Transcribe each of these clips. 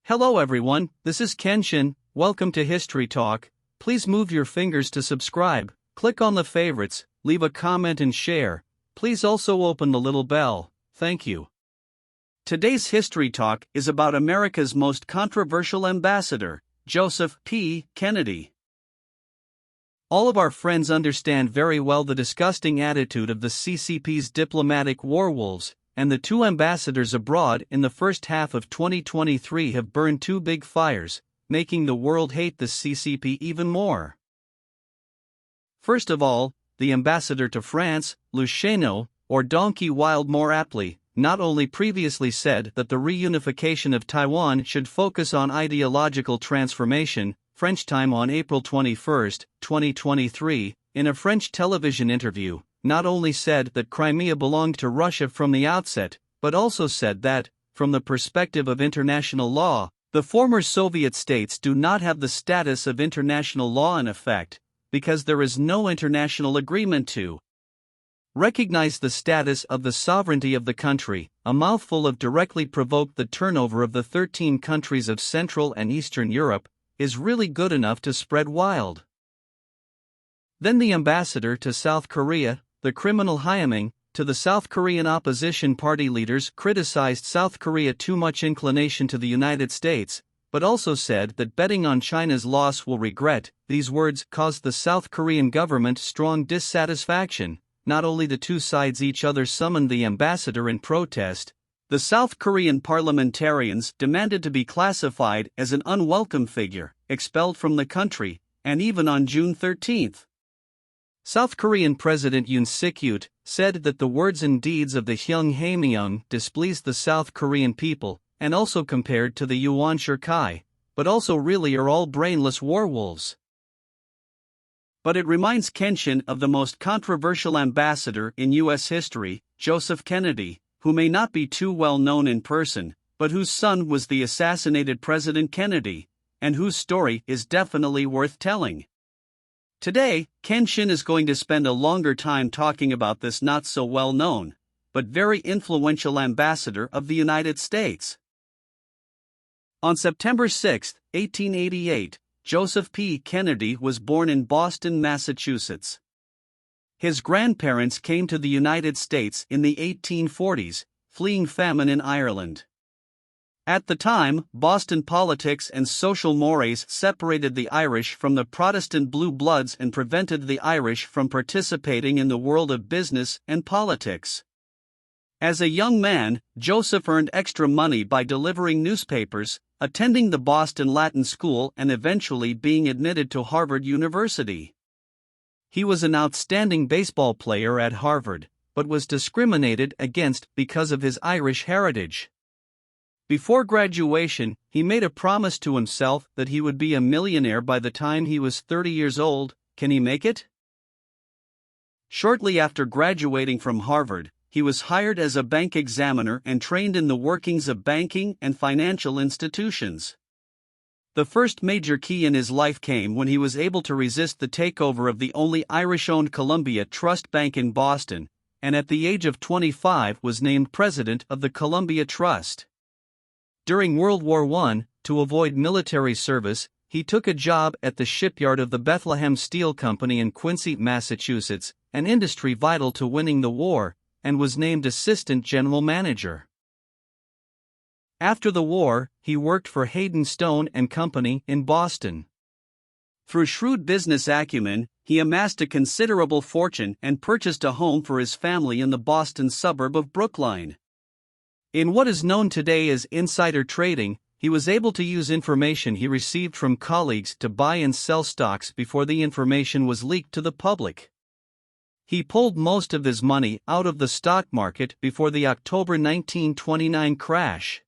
Hello everyone, this is Kenshin. Welcome to History Talk. Please move your fingers to subscribe, click on the favorites, leave a comment and share. Please also open the little bell. Thank you. Today's History Talk is about America's most controversial ambassador, Joseph P. Kennedy. All of our friends understand very well the disgusting attitude of the CCP's diplomatic warwolves, and the two ambassadors abroad in the first half of 2023 have burned two big fires, making the world hate the CCP even more. First of all, the ambassador to France, Luciano, or Donkey Wild more aptly, not only previously said that the reunification of Taiwan should focus on ideological transformation, French time on April 21, 2023, in a French television interview, not only said that Crimea belonged to Russia from the outset, but also said that, from the perspective of international law, the former Soviet states do not have the status of international law in effect, because there is no international agreement to recognize the status of the sovereignty of the country. A mouthful of directly provoked the turnover of the 13 countries of Central and Eastern Europe is really good enough to spread wild. Then the ambassador to South Korea, the criminal Hyaming, to the South Korean opposition party leaders criticized South Korea too much inclination to the United States, but also said that betting on China's loss will regret. These words caused the South Korean government strong dissatisfaction. Not only the two sides each other summoned the ambassador in protest, the South Korean parliamentarians demanded to be classified as an unwelcome figure, expelled from the country, and even on June 13. South Korean President Yoon Suk-yeol said that the words and deeds of the Hyung Hae-myung displeased the South Korean people, and also compared to the Yuan Shirkai, but also really are all brainless warwolves. But it reminds Kenshin of the most controversial ambassador in U.S. history, Joseph Kennedy, who may not be too well known in person, but whose son was the assassinated President Kennedy, and whose story is definitely worth telling. Today, Kenshin is going to spend a longer time talking about this not so well known, but very influential ambassador of the United States. On September 6, 1888, Joseph P. Kennedy was born in Boston, Massachusetts. His grandparents came to the United States in the 1840s, fleeing famine in Ireland. At the time, Boston politics and social mores separated the Irish from the Protestant blue bloods and prevented the Irish from participating in the world of business and politics. As a young man, Joseph earned extra money by delivering newspapers, attending the Boston Latin School and eventually being admitted to Harvard University. He was an outstanding baseball player at Harvard, but was discriminated against because of his Irish heritage. Before graduation, he made a promise to himself that he would be a millionaire by the time he was 30 years old. Can he make it? Shortly after graduating from Harvard, he was hired as a bank examiner and trained in the workings of banking and financial institutions. The first major key in his life came when he was able to resist the takeover of the only Irish-owned Columbia Trust Bank in Boston, and at the age of 25 was named president of the Columbia Trust. During World War I, to avoid military service, he took a job at the shipyard of the Bethlehem Steel Company in Quincy, Massachusetts, an industry vital to winning the war, and was named assistant general manager. After the war, he worked for Hayden Stone and Company in Boston. Through shrewd business acumen, he amassed a considerable fortune and purchased a home for his family in the Boston suburb of Brookline. In what is known today as insider trading, he was able to use information he received from colleagues to buy and sell stocks before the information was leaked to the public. He pulled most of his money out of the stock market before the October 1929 crash.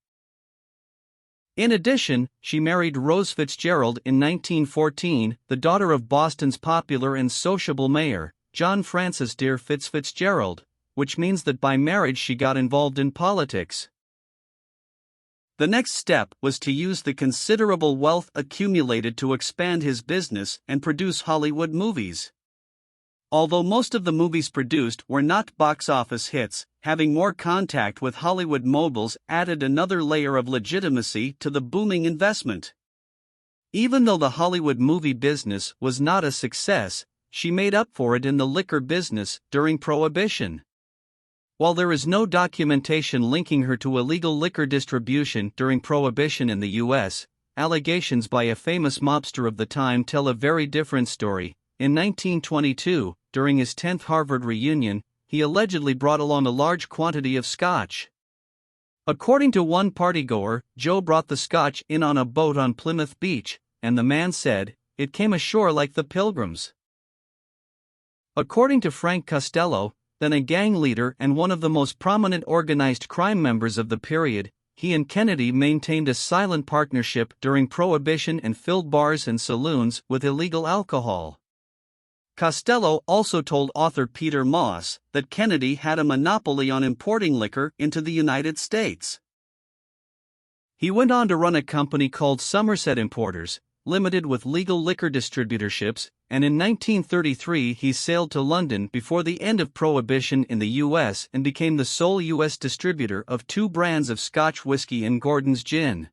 In addition, she married Rose Fitzgerald in 1914, the daughter of Boston's popular and sociable mayor, John Francis Dear Fitzgerald, which means that by marriage she got involved in politics. The next step was to use the considerable wealth accumulated to expand his business and produce Hollywood movies. Although most of the movies produced were not box office hits, having more contact with Hollywood moguls added another layer of legitimacy to the booming investment. Even though the Hollywood movie business was not a success, she made up for it in the liquor business during Prohibition. While there is no documentation linking her to illegal liquor distribution during Prohibition in the U.S., allegations by a famous mobster of the time tell a very different story. In 1922, during his 10th Harvard reunion, he allegedly brought along a large quantity of scotch. According to one partygoer, Joe brought the scotch in on a boat on Plymouth Beach, and the man said, "It came ashore like the Pilgrims." According to Frank Costello, then a gang leader and one of the most prominent organized crime members of the period, he and Kennedy maintained a silent partnership during Prohibition and filled bars and saloons with illegal alcohol. Costello also told author Peter Moss that Kennedy had a monopoly on importing liquor into the United States. He went on to run a company called Somerset Importers, Limited with legal liquor distributorships, and in 1933 he sailed to London before the end of Prohibition in the U.S. and became the sole U.S. distributor of 2 brands of Scotch whiskey and Gordon's gin.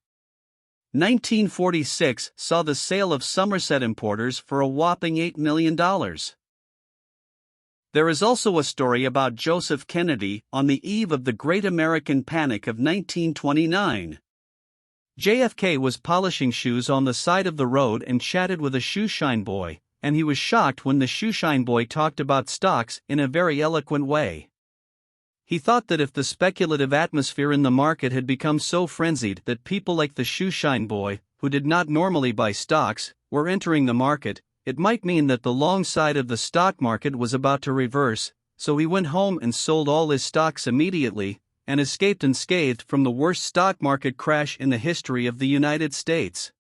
1946 saw the sale of Somerset Importers for a whopping $8 million. There is also a story about Joseph Kennedy on the eve of the Great American Panic of 1929. JFK was polishing shoes on the side of the road and chatted with a shoeshine boy, and he was shocked when the shoeshine boy talked about stocks in a very eloquent way. He thought that if the speculative atmosphere in the market had become so frenzied that people like the shoeshine boy, who did not normally buy stocks, were entering the market, it might mean that the long side of the stock market was about to reverse, so he went home and sold all his stocks immediately, and escaped unscathed from the worst stock market crash in the history of the United States.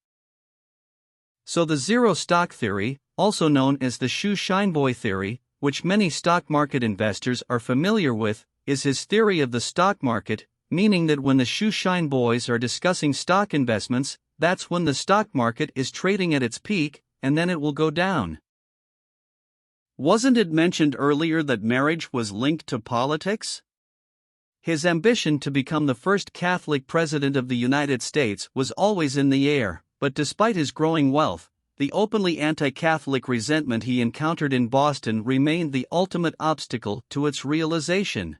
So the zero stock theory, also known as the shoeshine boy theory, which many stock market investors are familiar with, is his theory of the stock market, meaning that when the shoeshine boys are discussing stock investments, that's when the stock market is trading at its peak, and then it will go down. Wasn't it mentioned earlier that marriage was linked to politics? His ambition to become the first Catholic president of the United States was always in the air, but despite his growing wealth, the openly anti-Catholic resentment he encountered in Boston remained the ultimate obstacle to its realization.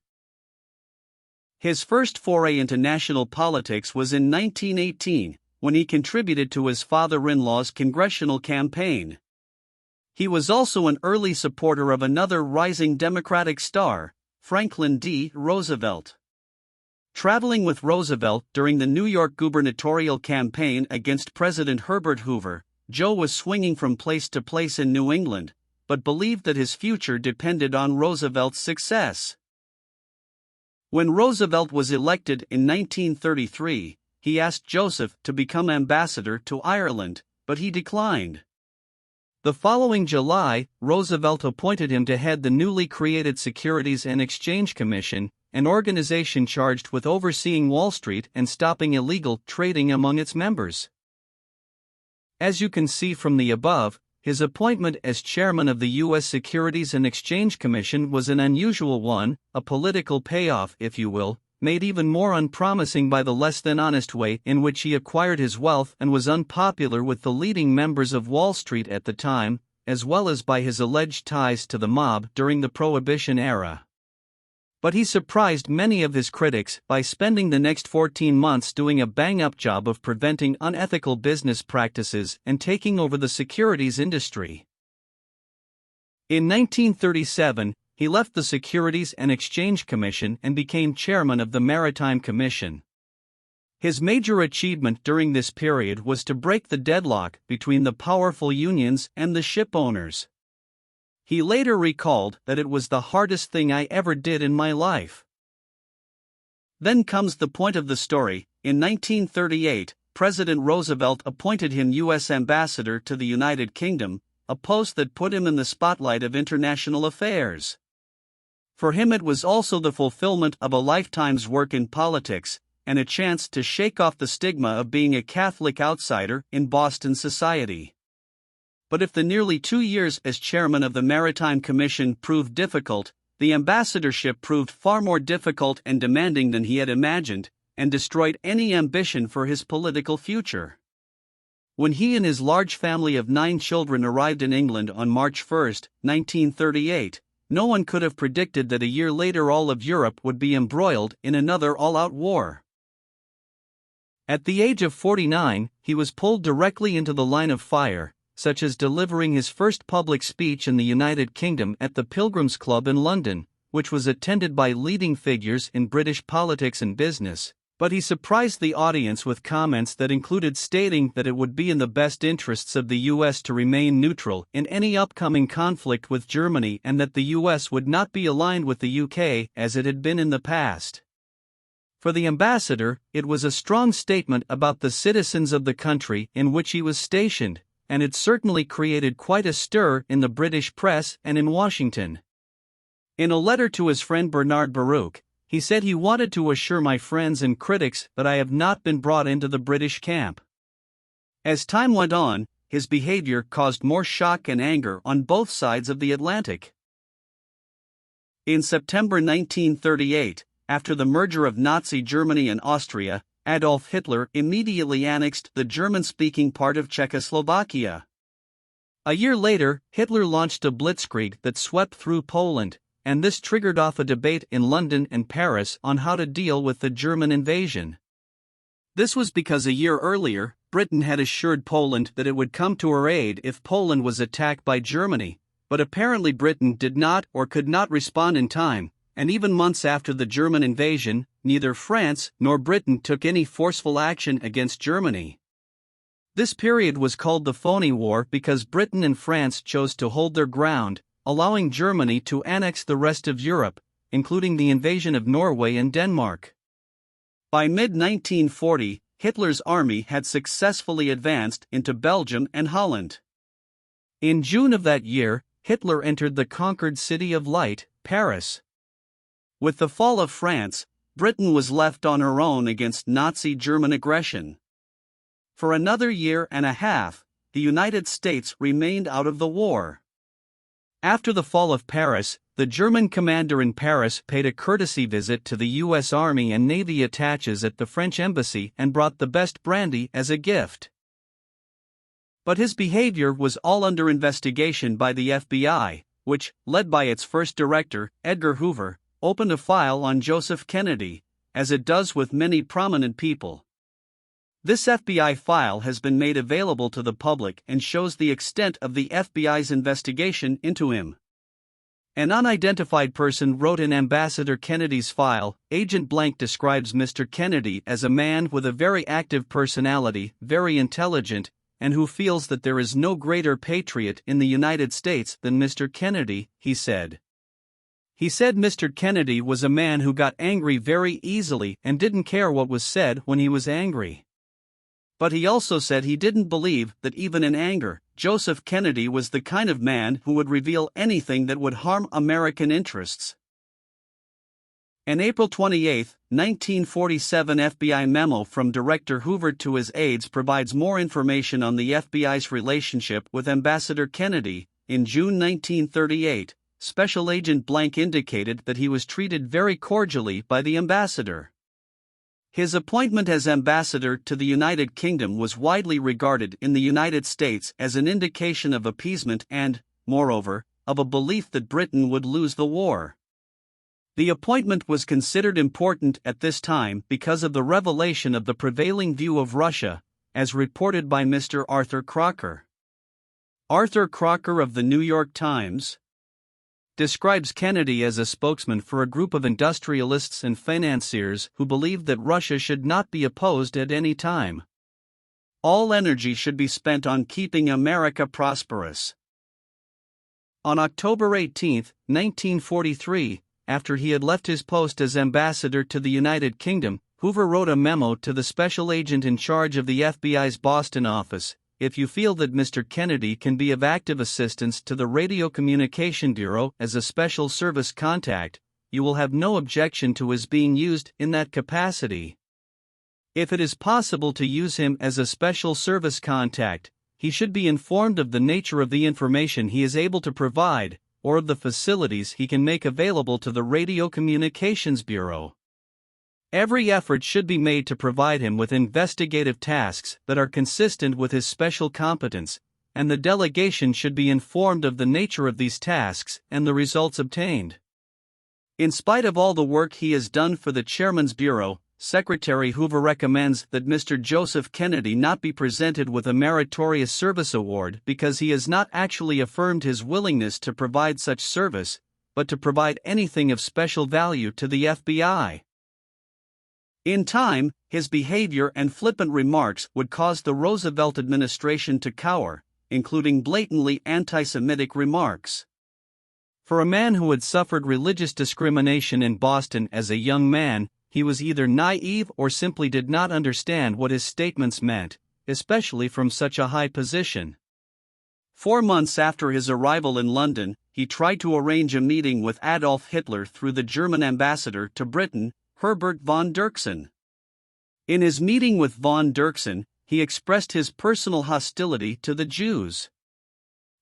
His first foray into national politics was in 1918, when he contributed to his father-in-law's congressional campaign. He was also an early supporter of another rising Democratic star, Franklin D. Roosevelt. Traveling with Roosevelt during the New York gubernatorial campaign against President Herbert Hoover, Joe was swinging from place to place in New England, but believed that his future depended on Roosevelt's success. When Roosevelt was elected in 1933, he asked Joseph to become ambassador to Ireland, but he declined. The following July, Roosevelt appointed him to head the newly created Securities and Exchange Commission, an organization charged with overseeing Wall Street and stopping illegal trading among its members. As you can see from the above, his appointment as chairman of the U.S. Securities and Exchange Commission was an unusual one, a political payoff, if you will, made even more unpromising by the less-than-honest way in which he acquired his wealth and was unpopular with the leading members of Wall Street at the time, as well as by his alleged ties to the mob during the Prohibition era. But he surprised many of his critics by spending the next 14 months doing a bang-up job of preventing unethical business practices and taking over the securities industry. In 1937, he left the Securities and Exchange Commission and became chairman of the Maritime Commission. His major achievement during this period was to break the deadlock between the powerful unions and the ship owners. He later recalled that it was the hardest thing I ever did in my life. Then comes the point of the story. In 1938, President Roosevelt appointed him U.S. ambassador to the United Kingdom, a post that put him in the spotlight of international affairs. For him it was also the fulfillment of a lifetime's work in politics, and a chance to shake off the stigma of being a Catholic outsider in Boston society. But if the nearly 2 years as chairman of the Maritime Commission proved difficult, the ambassadorship proved far more difficult and demanding than he had imagined, and destroyed any ambition for his political future. When he and his large family of 9 children arrived in England on March 1, 1938, no one could have predicted that a year later all of Europe would be embroiled in another all-out war. At the age of 49, he was pulled directly into the line of fire, such as delivering his first public speech in the United Kingdom at the Pilgrims Club in London, which was attended by leading figures in British politics and business. But he surprised the audience with comments that included stating that it would be in the best interests of the US to remain neutral in any upcoming conflict with Germany and that the US would not be aligned with the UK as it had been in the past. For the ambassador, it was a strong statement about the citizens of the country in which he was stationed, and it certainly created quite a stir in the British press and in Washington. In a letter to his friend Bernard Baruch, he said he wanted to assure my friends and critics that I have not been brought into the British camp. As time went on, his behavior caused more shock and anger on both sides of the Atlantic. In September 1938, after the merger of Nazi Germany and Austria, Adolf Hitler immediately annexed the German-speaking part of Czechoslovakia. A year later, Hitler launched a blitzkrieg that swept through Poland, and this triggered off a debate in London and Paris on how to deal with the German invasion. This was because a year earlier, Britain had assured Poland that it would come to her aid if Poland was attacked by Germany, but apparently Britain did not or could not respond in time, and even months after the German invasion, neither France nor Britain took any forceful action against Germany. This period was called the Phony War because Britain and France chose to hold their ground, allowing Germany to annex the rest of Europe, including the invasion of Norway and Denmark. By mid-1940, Hitler's army had successfully advanced into Belgium and Holland. In June of that year, Hitler entered the conquered City of Light, Paris. With the fall of France, Britain was left on her own against Nazi German aggression. For another year and a half, the United States remained out of the war. After the fall of Paris, the German commander in Paris paid a courtesy visit to the U.S. Army and Navy attaches at the French embassy and brought the best brandy as a gift. But his behavior was all under investigation by the FBI, which, led by its first director, Edgar Hoover, opened a file on Joseph Kennedy, as it does with many prominent people. This FBI file has been made available to the public and shows the extent of the FBI's investigation into him. An unidentified person wrote in Ambassador Kennedy's file, Agent Blank describes Mr. Kennedy as a man with a very active personality, very intelligent, and who feels that there is no greater patriot in the United States than Mr. Kennedy, he said. He said Mr. Kennedy was a man who got angry very easily and didn't care what was said when he was angry. But he also said he didn't believe that even in anger, Joseph Kennedy was the kind of man who would reveal anything that would harm American interests. An April 28, 1947 FBI memo from Director Hoover to his aides provides more information on the FBI's relationship with Ambassador Kennedy. In June 1938, Special Agent Blank indicated that he was treated very cordially by the ambassador. His appointment as ambassador to the United Kingdom was widely regarded in the United States as an indication of appeasement and, moreover, of a belief that Britain would lose the war. The appointment was considered important at this time because of the revelation of the prevailing view of Russia, as reported by Mr. Arthur Crocker. Arthur Crocker of the New York Times describes Kennedy as a spokesman for a group of industrialists and financiers who believed that Russia should not be opposed at any time. All energy should be spent on keeping America prosperous. On October 18, 1943, after he had left his post as ambassador to the United Kingdom, Hoover wrote a memo to the special agent in charge of the FBI's Boston office. If you feel that Mr. Kennedy can be of active assistance to the Radio Communication Bureau as a special service contact, you will have no objection to his being used in that capacity. If it is possible to use him as a special service contact, he should be informed of the nature of the information he is able to provide, or of the facilities he can make available to the Radio Communications Bureau. Every effort should be made to provide him with investigative tasks that are consistent with his special competence, and the delegation should be informed of the nature of these tasks and the results obtained. In spite of all the work he has done for the Chairman's Bureau, Secretary Hoover recommends that Mr. Joseph Kennedy not be presented with a Meritorious Service Award because he has not actually affirmed his willingness to provide such service, but to provide anything of special value to the FBI. In time, his behavior and flippant remarks would cause the Roosevelt administration to cower, including blatantly anti-Semitic remarks. For a man who had suffered religious discrimination in Boston as a young man, he was either naive or simply did not understand what his statements meant, especially from such a high position. 4 months after his arrival in London, he tried to arrange a meeting with Adolf Hitler through the German ambassador to Britain, Herbert von Dirksen. In his meeting with von Dirksen, he expressed his personal hostility to the Jews.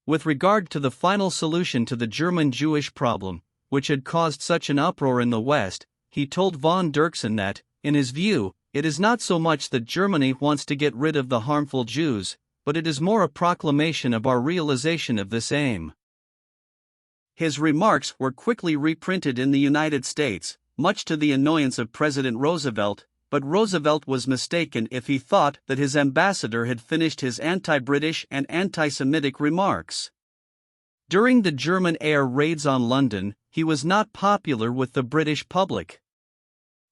With regard to the final solution to the German Jewish problem, which had caused such an uproar in the West, he told von Dirksen that, in his view, it is not so much that Germany wants to get rid of the harmful Jews, but it is more a proclamation of our realization of this aim. His remarks were quickly reprinted in the United States, much to the annoyance of President Roosevelt, but Roosevelt was mistaken if he thought that his ambassador had finished his anti-British and anti-Semitic remarks. During the German air raids on London, he was not popular with the British public.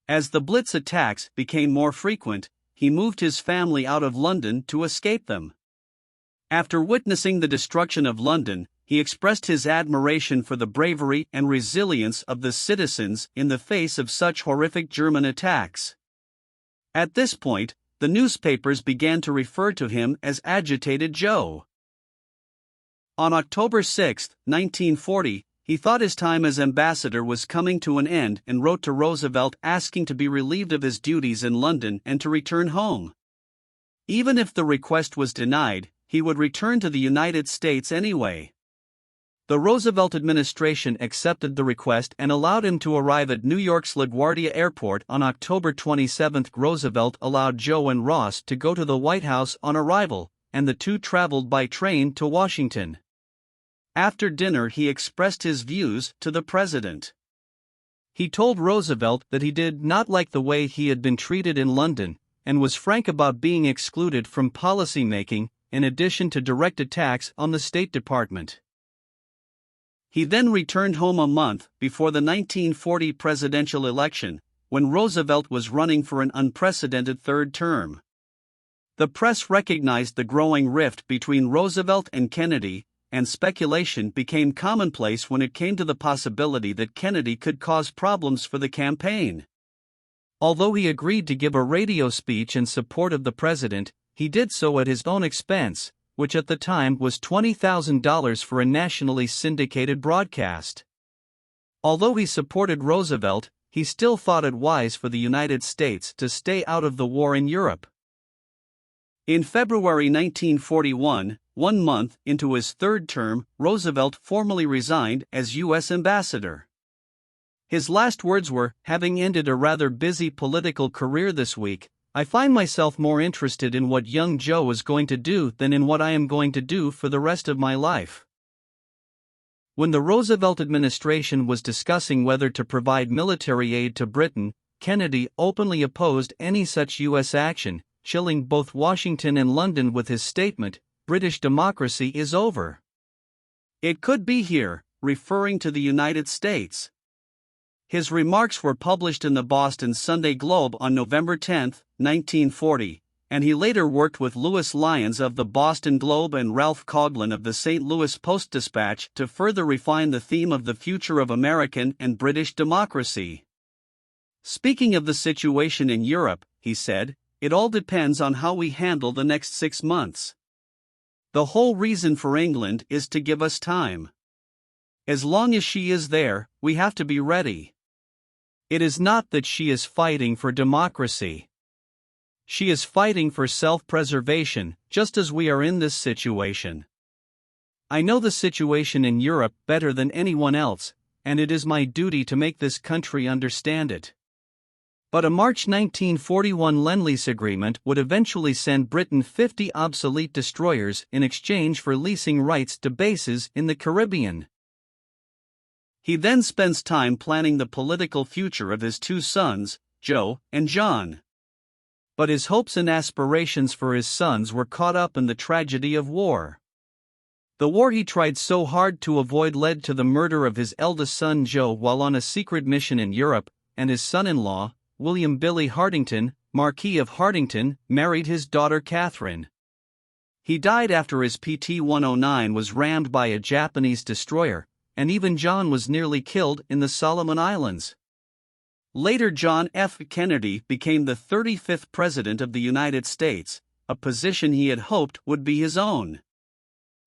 As the Blitz attacks became more frequent, he moved his family out of London to escape them. After witnessing the destruction of London, he expressed his admiration for the bravery and resilience of the citizens in the face of such horrific German attacks. At this point, the newspapers began to refer to him as Agitated Joe. On October 6, 1940, he thought his time as ambassador was coming to an end and wrote to Roosevelt asking to be relieved of his duties in London and to return home. Even if the request was denied, he would return to the United States anyway. The Roosevelt administration accepted the request and allowed him to arrive at New York's LaGuardia Airport on October 27. Roosevelt allowed Joe and Ross to go to the White House on arrival, and the two traveled by train to Washington. After dinner, he expressed his views to the president. He told Roosevelt that he did not like the way he had been treated in London, and was frank about being excluded from policy making, in addition to direct attacks on the State Department. He then returned home a month before the 1940 presidential election, when Roosevelt was running for an unprecedented third term. The press recognized the growing rift between Roosevelt and Kennedy, and speculation became commonplace when it came to the possibility that Kennedy could cause problems for the campaign. Although he agreed to give a radio speech in support of the president, he did so at his own expense, which at the time was $20,000 for a nationally syndicated broadcast. Although he supported Roosevelt, he still thought it wise for the United States to stay out of the war in Europe. In February 1941, 1 month into his third term, Roosevelt formally resigned as U.S. ambassador. His last words were, "Having ended a rather busy political career this week, I find myself more interested in what young Joe is going to do than in what I am going to do for the rest of my life." When the Roosevelt administration was discussing whether to provide military aid to Britain, Kennedy openly opposed any such U.S. action, chilling both Washington and London with his statement, "British democracy is over. It could be here," referring to the United States. His remarks were published in the Boston Sunday Globe on November 10, 1940, and he later worked with Louis Lyons of the Boston Globe and Ralph Coughlin of the St. Louis Post-Dispatch to further refine the theme of the future of American and British democracy. Speaking of the situation in Europe, he said, "It all depends on how we handle the next 6 months. The whole reason for England is to give us time. As long as she is there, we have to be ready. It is not that she is fighting for democracy. She is fighting for self-preservation, just as we are in this situation. I know the situation in Europe better than anyone else, and it is my duty to make this country understand it. But a March 1941 Lend-Lease agreement would eventually send Britain 50 obsolete destroyers in exchange for leasing rights to bases in the Caribbean. He then spends time planning the political future of his two sons, Joe and John. But his hopes and aspirations for his sons were caught up in the tragedy of war. The war he tried so hard to avoid led to the murder of his eldest son Joe while on a secret mission in Europe, and his son-in-law, William Billy Hartington, Marquis of Hartington, married his daughter Catherine. He died after his PT-109 was rammed by a Japanese destroyer, and even John was nearly killed in the Solomon Islands. Later John F. Kennedy became the 35th President of the United States, a position he had hoped would be his own.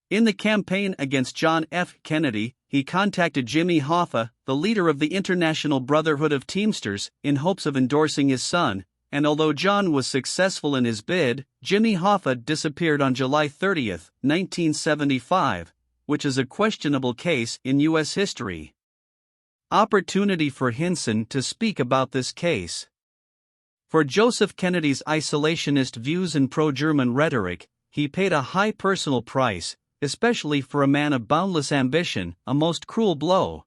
In the campaign against John F. Kennedy, he contacted Jimmy Hoffa, the leader of the International Brotherhood of Teamsters, in hopes of endorsing his son, and although John was successful in his bid, Jimmy Hoffa disappeared on July 30, 1975, which is a questionable case in U.S. history. Opportunity for Hinson to speak about this case. For Joseph Kennedy's isolationist views and pro-German rhetoric, he paid a high personal price, especially for a man of boundless ambition, a most cruel blow.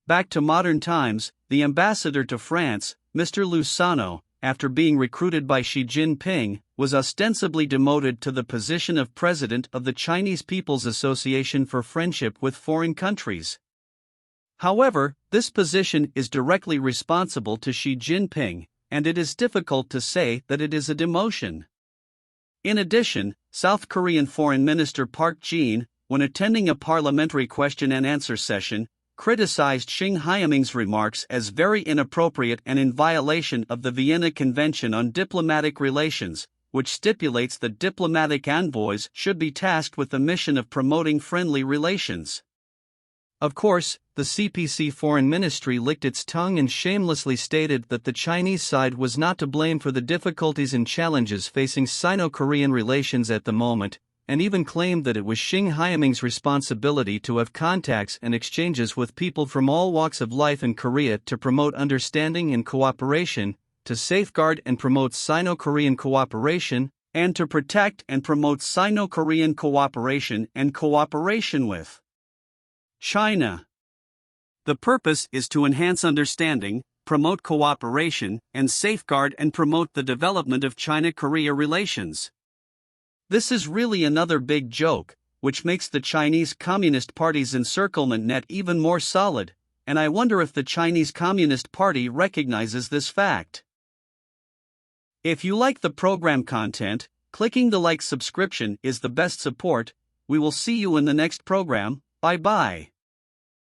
Back to modern times, the ambassador to France, Mr. Lusano, after being recruited by Xi Jinping, was ostensibly demoted to the position of president of the Chinese People's Association for Friendship with Foreign Countries. However, this position is directly responsible to Xi Jinping, and it is difficult to say that it is a demotion. In addition, South Korean Foreign Minister Park Jin, when attending a parliamentary question-and-answer session, criticized Xing Haiming's remarks as very inappropriate and in violation of the Vienna Convention on Diplomatic Relations, which stipulates that diplomatic envoys should be tasked with the mission of promoting friendly relations. Of course, the CPC Foreign Ministry licked its tongue and shamelessly stated that the Chinese side was not to blame for the difficulties and challenges facing Sino-Korean relations at the moment, and even claimed that it was Xing Haiming's responsibility to have contacts and exchanges with people from all walks of life in Korea to promote understanding and cooperation, to safeguard and promote Sino-Korean cooperation, and to protect and promote Sino-Korean cooperation and cooperation with China. The purpose is to enhance understanding, promote cooperation, and safeguard and promote the development of China-Korea relations. This is really another big joke, which makes the Chinese Communist Party's encirclement net even more solid, and I wonder if the Chinese Communist Party recognizes this fact. If you like the program content, clicking the like subscription is the best support. We will see you in the next program. Bye-bye.